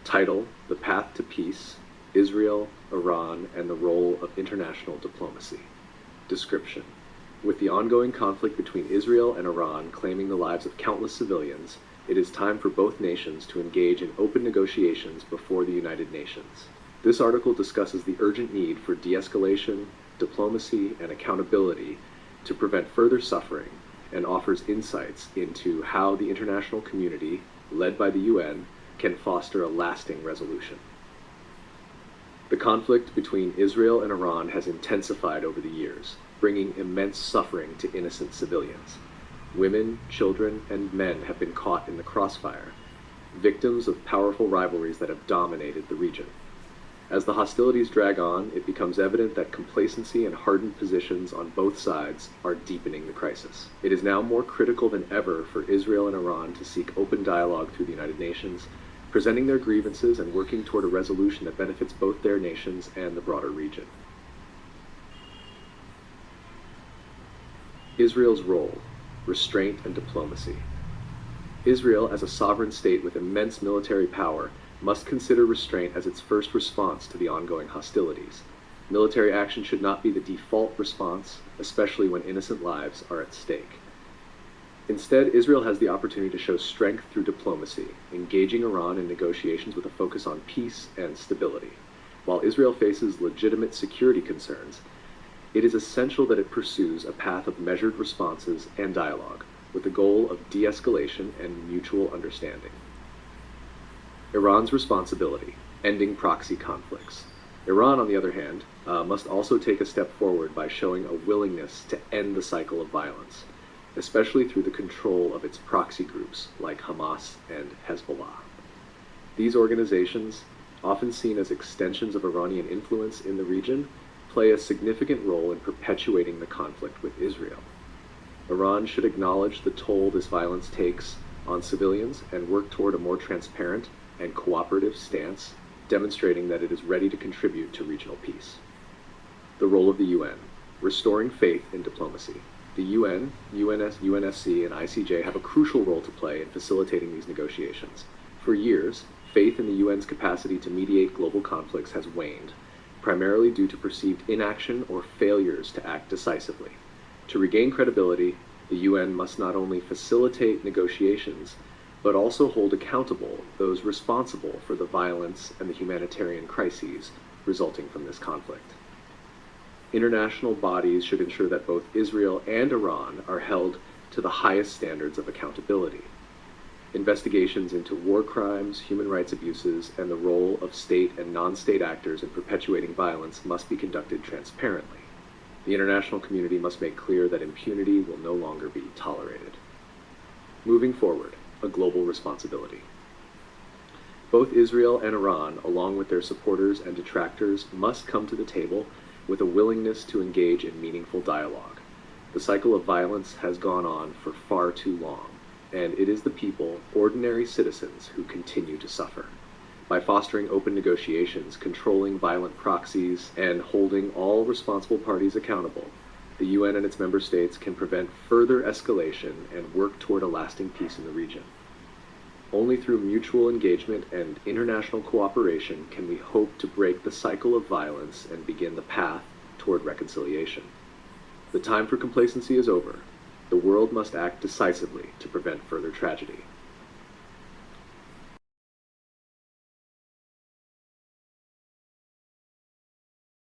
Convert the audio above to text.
Title: The Path to Peace, Israel, Iran, and the Role of International Diplomacy. Description: with the ongoing conflict between Israel and Iran claiming the lives of countless civilians, it is time for both nations to engage in open negotiations before the United Nations. This article discusses the urgent need for de-escalation, diplomacy, and accountability to prevent further suffering, and offers insights into how the international community, led by the UN, can foster a lasting resolution. The conflict between Israel and Iran has intensified over the years, bringing immense suffering to innocent civilians. Women, children, and men have been caught in the crossfire, victims of powerful rivalries that have dominated the region. As the hostilities drag on, it becomes evident that complacency and hardened positions on both sides are deepening the crisis. It is now more critical than ever for Israel and Iran to seek open dialogue through the United Nations, presenting their grievances and working toward a resolution that benefits both their nations and the broader region. Israel's role: restraint and diplomacy. Israel, as a sovereign state with immense military power, must consider restraint as its first response to the ongoing hostilities. Military action should not be the default response, especially when innocent lives are at stake. Instead, Israel has the opportunity to show strength through diplomacy, engaging Iran in negotiations with a focus on peace and stability. While Israel faces legitimate security concerns, it is essential that it pursues a path of measured responses and dialogue, with the goal of de-escalation and mutual understanding. Iran's responsibility: ending proxy conflicts. Iran, on the other hand, must also take a step forward by showing a willingness to end the cycle of violence, especially through the control of its proxy groups like Hamas and Hezbollah. These organizations, often seen as extensions of Iranian influence in the region, play a significant role in perpetuating the conflict with Israel. Iran should acknowledge the toll this violence takes on civilians and work toward a more transparent and cooperative stance, demonstrating that it is ready to contribute to regional peace. The role of the UN: restoring faith in diplomacy. The UN, UNSC, and ICJ have a crucial role to play in facilitating these negotiations. For years, faith in the UN's capacity to mediate global conflicts has waned, primarily due to perceived inaction or failures to act decisively. To regain credibility, the UN must not only facilitate negotiations, but also hold accountable those responsible for the violence and the humanitarian crises resulting from this conflict. International bodies should ensure that both Israel and Iran are held to the highest standards of accountability. Investigations into war crimes, human rights abuses, and the role of state and non-state actors in perpetuating violence must be conducted transparently. The international community must make clear that impunity will no longer be tolerated. Moving forward: a global responsibility. Both Israel and Iran, along with their supporters and detractors, must come to the table with a willingness to engage in meaningful dialogue. The cycle of violence has gone on for far too long, and it is the people, ordinary citizens, who continue to suffer. By fostering open negotiations, controlling violent proxies, and holding all responsible parties accountable, the UN and its member states can prevent further escalation and work toward a lasting peace in the region. Only through mutual engagement and international cooperation can we hope to break the cycle of violence and begin the path toward reconciliation. The time for complacency is over. The world must act decisively to prevent further tragedy.